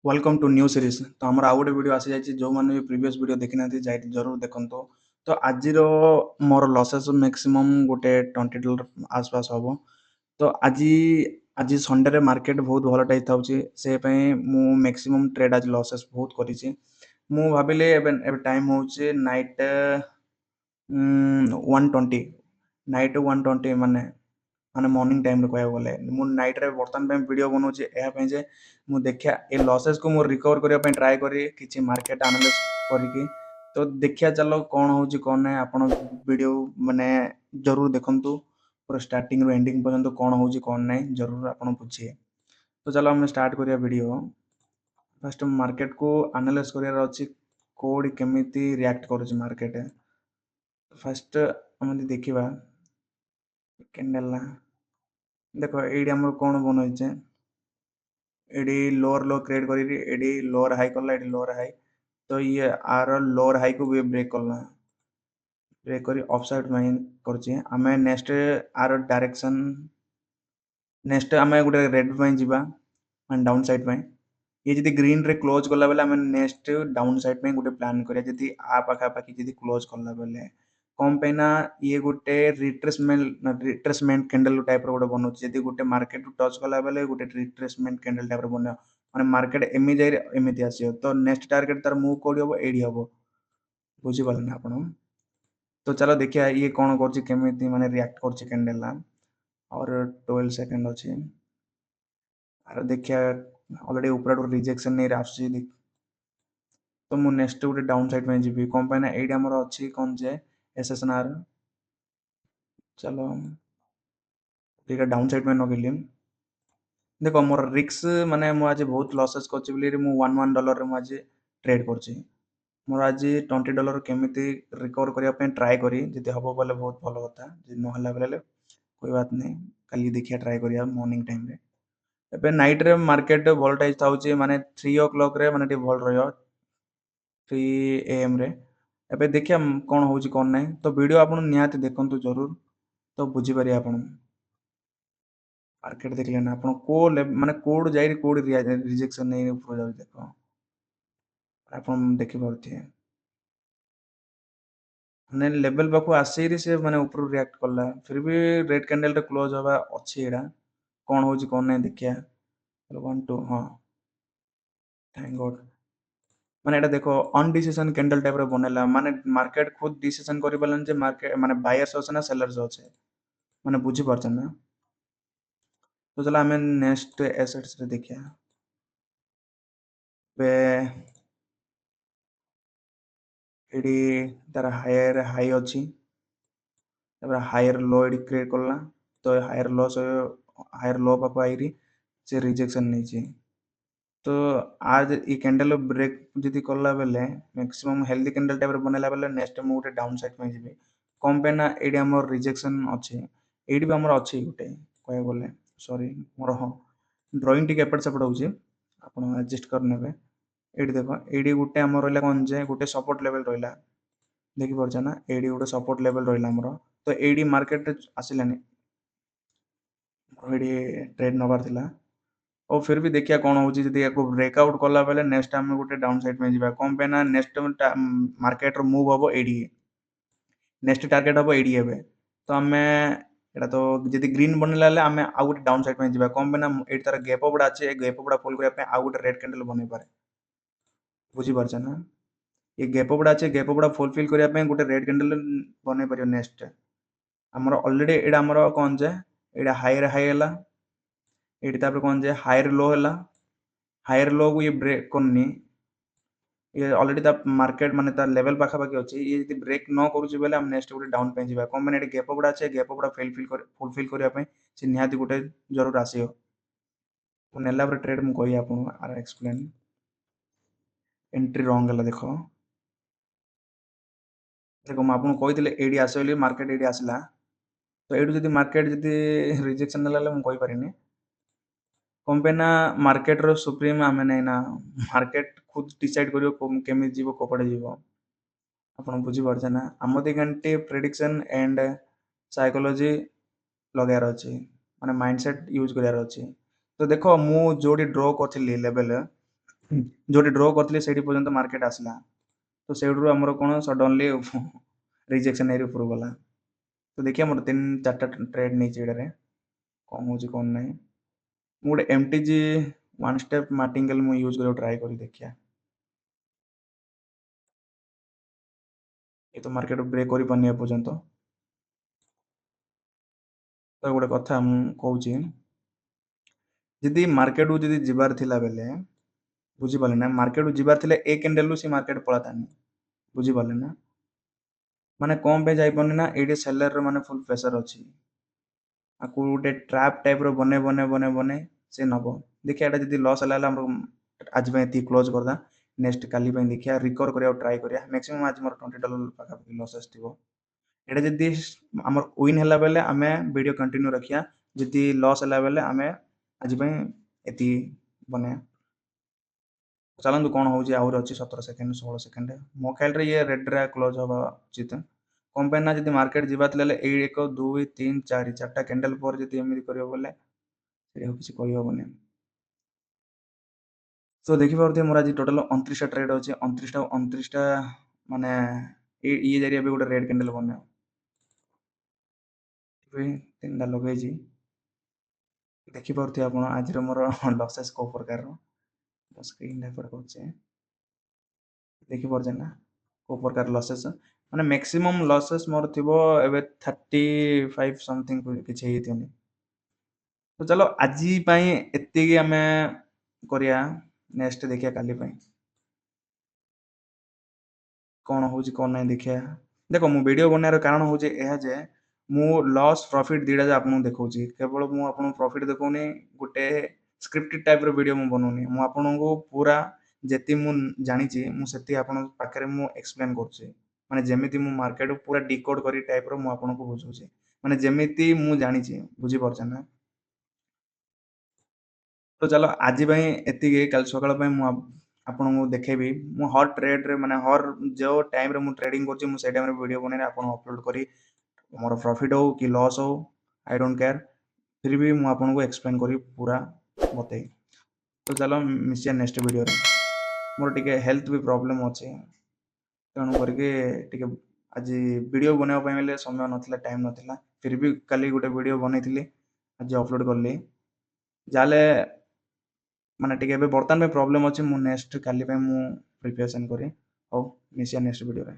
Welcome to new series तो आमर आउ गोटे वीडियो आसी जाइए जो मैंने भी प्रीवियस वीडियो देखी ना जाए जरूर देखो तो आज मोर लसेस मैक्सिमम गोटे $20 आसपास हम तो आज संडे रे मार्केट बहुत भल टाइम था से मु मैक्सिमम ट्रेड आज लसेस बहुत करी मु भाविली एबे टाइम होचे नाइट 120 नाइट 120 माने माने मॉर्निंग टाइम रे कहया गले मु नाइट रे बर्तन पे वीडियो बनाउची एहा पे जे मु देखिया ए लॉसेस को मु रिकवर करिया पे ट्राई करी किछि मार्केट एनालिसिस करिकी तो देखिया चलो कौन होची कौन नै आपण वीडियो माने जरूर देखंतु पूरा स्टार्टिंग रो एंडिंग पर्यंत कौन होची कौन नै जरूर आपण पूछिए तो चलो हम स्टार्ट करिया वीडियो फर्स्ट मार्केट को एनालाइज करिया अछि कोड केमिति रिएक्ट करूची मार्केट फर्स्ट हम देखिबा कैंडल ना देखो एडी हमर कोन बनइचे एडी लोअर लो क्रिएट करी एडी लोअर हाई करला एडी लोअर हाई तो ये आर लोअर हाई को भी ब्रेक करला ब्रेक करी अपसाइड में करछि हमें नेक्स्ट आर डायरेक्शन नेक्स्ट हमें गोटे रेड में जीवा माने डाउन साइड में ये जदी ग्रीन रे क्लोज करला बेले हमें नेक्स्ट डाउन साइड में गोटे प्लान करिया जदी आ पाखा पाखी जदी क्लोज करला बेले कम पेना ये गोटे रिट्रेसमेंट कैंडल टाइप रो गोटे बनो जदी गोटे मार्केट टच करला बेले गोटे रिट्रेसमेंट कैंडल टाइप रो बनो माने मार्केट एमि जाय एमिति आसीयो तो नेक्स्ट टारगेट तार मूव कोडी हबो एडी हबो बुझी पारले आपण तो चलो देखिए ये कौन करछि केमिति माने रिएक्ट करछि कैंडल ला और 12 सेकंड अछि आर देखिए ऑलरेडी ऊपर रिजेक्शन नहीं आसछि तो मु नेक्स्ट गोटे डाउन साइड में जीवी कम पे ना एडी हमर अछि कोन जे एसएसएनआर चलो ठीक है डाउन साइड में नगेली देखो मोर रिक्स माने मु आज बहुत लॉसेस करछि बोली मु $1 रे मु आज ट्रेड करछि मोर आज $20 केमिति रिकवर करिया पे ट्राई करी जदी हबो बोले बहुत भलो होता जदी न हला बेले कोई बात नहीं कल देखिया ट्राई करिया मॉर्निंग टाइम रे एबे नाइट रे मार्केट वोलेटाइल थाउची माने 3 ओ क्लॉक रे माने टी भल रहयो 3 एएम रे एबे देखिया कोन होउची कोन नै तो वीडियो आपन निहाती देखंतु जरूर तो बुझी पारे आपन मार्केट देखले ना आपन को माने कोड जाई कोड रिजेक्शन नै ऊपर जाउ देखो आपन देखि पारथिए माने लेवल पाखु आसीरी से माने ऊपर रिएक्ट करला फिर भी रेड कैंडल रे क्लोज होबा अछि एडा कोन होउची कोन नै देखिया 1 2 हां थैंक गॉड माने एटा देखो अनडिसिजन कैंडल टाइप रे बनेला माने मार्केट खुद डिसिजन करि बलन जे मार्केट माने बायर्स होछ ना सेलर्स होछ माने बुझी परछन ना तो चला हमें नेक्स्ट एसेट्स रे देखिया बे एडी तार हायर हाई अछि तापर हायर लो एडी क्रिएट करला तो हायर लो पापा आइरी से रिजेक्शन नै छी तो आज ई कैंडल ब्रेक जदी करला बेले मैक्सिमम हेल्दी कैंडल टाइप रे बनेला बेले नेक्स्ट मु गोटे डाउन साइड में जीबी कम पे ना एडी हमर रिजेक्शन अछि एडी भी हमर अछि गोटे कहय बोले सॉरी मोर हो ड्राइंग टिक एपट सेपट होउची आपण एडजस्ट कर नेबे एडी देखो एडी गोटे हमर रहला कोन जे गोटे सपोर्ट लेवल रहला देखि परछ ना एडी गोटे सपोर्ट लेवल रहला हमर तो एडी मार्केट आसिलानी एडी ट्रेड नबार थिला और फिर भी देखिया कौन होची जदी एको ब्रेकआउट करला बेले नेक्स्ट टाइम में गोटे डाउन साइड में जीवा कम पे ना नेक्स्ट मार्केट रो मूव हबो एडी नेक्स्ट टारगेट हबो एडी हेबे तो हमें एटा तो जदी ग्रीन बनला ले हमें आ गोटे डाउन साइड में जीवा कम पे ना एडी तार गैप अप अछि ए गैप अप फुल करिया पे आ गोटे रेड कैंडल बनै पारे बुझी परछ ना ये गैप अप अछि गैप अप फुलफिल करिया पे गोटे रेड कैंडल बनै परियो नेक्स्ट हमर ऑलरेडी एडा हमर कोन जे एडा हायर हाई हला एडी तापर कोन जे हायर लो हला हायर लो को ये ब्रेक करनी ये ऑलरेडी ता मार्केट माने ता लेवल पाखा पाखी अछि ये यदि ब्रेक न करूची बेले हम नेक्स्ट गोटे डाउन पे जीवा कम माने गैप अप अछि गैप अप फुलफिल करिया पे से निहाती गोटे जरूर आसीयो तो नेला पर ट्रेड मु कहि आपन आर एक्सप्लेन एंट्री रॉन्ग हला देखो देखो मु आपन कहितले एडी आसे मार्केट एडी आसला तो एडू जदी मार्केट जदी रिजेक्शन नेला मु कहि परिनी कम पे ना मार्केट रो सुप्रीम आमे नै ना मार्केट खुद डिसाइड करियो केमि जीवो कोपडे जीवो आपण बुझी परछ ना आमदी घंटे प्रेडिक्शन एंड साइकोलॉजी लगार अछि माने माइंडसेट यूज करियार अछि तो देखो मु जोडी ड्रॉ करथिली लेवल ଯୋଉଠି ଡ୍ର କରିଥିଲି ସେଇଠି ପର୍ଯ୍ୟନ୍ତ ମାର୍କେଟ ଆସିଲା, ତ ସେଇଠୁ ଆମର କ'ଣ ସଡନଲି ରିଜେକ୍ସନ ଏରି ଉପରକୁ ଗଲା। ତ ଦେଖିବା ମୋର 3-4ଟା ଟ୍ରେଡ୍ ନେଇଛି ଏଇଟାରେ, କ'ଣ ହେଉଛି କ'ଣ ନାହିଁ। ମୁଁ ଗୋଟେ MTG ୱାନ୍ ଷ୍ଟେପ୍ ମାର୍ଟିଙ୍ଗେଲ୍ ମୁଁ ୟୁଜ୍ କରିବାକୁ ଟ୍ରାଏ କରି ଦେଖିବା। ଏ ତ ମାର୍କେଟ ବ୍ରେକ୍ କରିପାରୁନି ଏପର୍ଯ୍ୟନ୍ତ। ତ ଗୋଟେ କଥା ମୁଁ କହୁଛି, ଯଦି ମାର୍କେଟକୁ ଯଦି ଯିବାର ଥିଲା ବେଲେ, ବୁଝିପାରିଲେ ନା, ମାର୍କେଟକୁ ଯିବାର ଥିଲେ ଏ କ୍ୟାଣ୍ଡେଲରୁ ସେ ମାର୍କେଟ ପଳାତାନି, ବୁଝିପାରିଲେ ନା। ମାନେ କ'ଣ ପାଇଁ ଯାଇପାରୁନି ନା, ଏଇଠି ସେଲରର ମାନେ ଫୁଲ୍ ପ୍ରେସର ଅଛି। ଆକୁ ଗୋଟେ ଟ୍ରାପ୍ ଟାଇପ୍ର ବନେଇ ସେ ନେବ। ଦେଖିବା ଏଇଟା ଯଦି ଲସ୍ ହେଲା ଆମର ଆଜି ପାଇଁ ଏତିକି କ୍ଲୋଜ୍ କରିଦେବା। ନେକ୍ସଟ କାଲି ପାଇଁ ଦେଖିବା ରିକଭର କରିବାକୁ ଟ୍ରାଏ କରିବା। ମ୍ୟାକ୍ସିମମ୍ ଆଜି ମୋର $20 ପାଖାପାଖି ଲସେସ୍ ଥିବ। ଏଇଟା ଯଦି ଆମର ୱିନ୍ ହେଲା ବେଲେ ଆମେ ଭିଡ଼ିଓ କଣ୍ଟିନ୍ୟୁ ରଖିବା, ଯଦି ଲସ୍ ହେଲା ବେଲେ ଆମେ ଆଜି ପାଇଁ ଏତିକି ବନେଇବା। ଚାଲନ୍ତୁ କ'ଣ ହେଉଛି, ଆହୁରି ଅଛି 17 ସେକେଣ୍ଡ 16 ସେକେଣ୍ଡ। ମୋ ଖ୍ୟାଲରେ ଇଏ ରେଡ୍ରେ କ୍ଲୋଜ୍ ହେବା ଉଚିତ। କ'ଣ ପାଇଁ ନା, ଯଦି ମାର୍କେଟ ଯିବାର ଥିଲେ 1 2 3 4 4ଟା କ୍ୟାଣ୍ଡେଲ ପରେ ଯଦି ଏମିତି କରିବ ବୋଲେ ସେଇଟା କିଛି କହିହେବନି। ତ ଦେଖିପାରୁଥିବେ ମୋର ଆଜି ଟୋଟାଲ 29ଟା ଟ୍ରେଡ୍ ଅଛି। 29ଟା ମାନେ ଇଏ ଜାରି ଏବେ ଗୋଟେ ରେଡ୍ କ୍ୟାଣ୍ଡେଲ ବନେଇବ। 3ଟା ଲଗେଇଛି, ଦେଖିପାରୁଥିବେ ଆପଣ ଆଜିର ମୋର ଲସେସ୍ କୋଉ ପ୍ରକାରର। ସ୍କ୍ରିନ୍ ଏପଟେ କରୁଛେ, ଦେଖିପାରୁଛେ ନା କୋଉ ପ୍ରକାର ଲସେସ୍। ମାନେ ମ୍ୟାକ୍ସିମମ୍ ଲସେସ୍ ମୋର ଥିବ ଏବେ 35 ସମଥିଙ୍ଗ କିଛି ହେଇଥିବନି। ତ ଚାଲ ଆଜି ପାଇଁ ଏତିକି ଆମେ କରିବା, ନେକ୍ସଟ ଦେଖିବା କାଲି ପାଇଁ କ'ଣ ହେଉଛି କ'ଣ ନାହିଁ ଦେଖିବା। ଦେଖ ମୁଁ ଭିଡ଼ିଓ ବନେଇବାର କାରଣ ହେଉଛି ଏହା ଯେ ମୁଁ ଲସ୍ ପ୍ରଫିଟ୍ ଦୁଇଟା ଯାକ ଆପଣଙ୍କୁ ଦେଖାଉଛି। କେବଳ ମୁଁ ଆପଣଙ୍କୁ ପ୍ରଫିଟ୍ ଦେଖାଉନି, ଗୋଟେ ସ୍କ୍ରିପ୍ଟେଡ୍ ଟାଇପ୍ର ଭିଡ଼ିଓ ମୁଁ ବନାଉନି। ମୁଁ ଆପଣଙ୍କୁ ପୁରା ଯେତିକି ମୁଁ ଜାଣିଛି ମୁଁ ସେତିକି ଆପଣଙ୍କ ପାଖରେ ମୁଁ ଏକ୍ସପ୍ଲେନ୍ କରୁଛି। ମାନେ ଯେମିତି ମୁଁ ମାର୍କେଟକୁ ପୁରା ଡିକୋଡ୍ କରି ଟାଇପ୍ର ମୁଁ ଆପଣଙ୍କୁ ବୁଝାଉଛି, ମାନେ ଯେମିତି ମୁଁ ଜାଣିଛି, ବୁଝିପାରୁଛେ ନା। ତ ଚାଲ ଆଜି ପାଇଁ ଏତିକି, କାଲି ସକାଳ ପାଇଁ ମୁଁ ଆପଣଙ୍କୁ ଦେଖେଇବି। ମୁଁ ହର୍ ଟ୍ରେଡ୍ରେ ମାନେ ହର୍ ଯେଉଁ ଟାଇମ୍ରେ ମୁଁ ଟ୍ରେଡ଼ିଂ କରୁଛି ମୁଁ ସେଇ ଟାଇମ୍ରେ ଭିଡ଼ିଓ ବନେଇକି ଆପଣଙ୍କୁ ଅପଲୋଡ଼ କରି ମୋର ପ୍ରଫିଟ୍ ହଉ କି ଲସ୍ ହଉ ଆଇ ଡୋଣ୍ଟ କେୟାର, ଫିର୍ ବି ମୁଁ ଆପଣଙ୍କୁ ଏକ୍ସପ୍ଲେନ୍ କରି ପୁରା ବତେଇ। ତ ଚାଲ ମିଶିବା ନେକ୍ସଟ ଭିଡ଼ିଓରେ। ମୋର ଟିକେ ହେଲ୍ଥ ବି ପ୍ରୋବ୍ଲେମ୍ ଅଛି, ତେଣୁ କରିକି ଟିକେ ଆଜି ଭିଡ଼ିଓ ବନେଇବା ପାଇଁ ହେଲେ ସମୟ ନଥିଲା, ଟାଇମ୍ ନଥିଲା। ଫିର୍ ବି କାଲି ଗୋଟେ ଭିଡ଼ିଓ ବନେଇଥିଲି, ଆଜି ଅପଲୋଡ଼ କଲି। ଯାହେଲେ ମାନେ ଟିକେ ଏବେ ବର୍ତ୍ତମାନ ପାଇଁ ପ୍ରୋବ୍ଲେମ୍ ଅଛି, ମୁଁ ନେକ୍ସଟ କାଲି ପାଇଁ ମୁଁ ପ୍ରିପାରେସନ୍ କରି। ହଉ ମିଶିବା ନେକ୍ସଟ ଭିଡ଼ିଓରେ।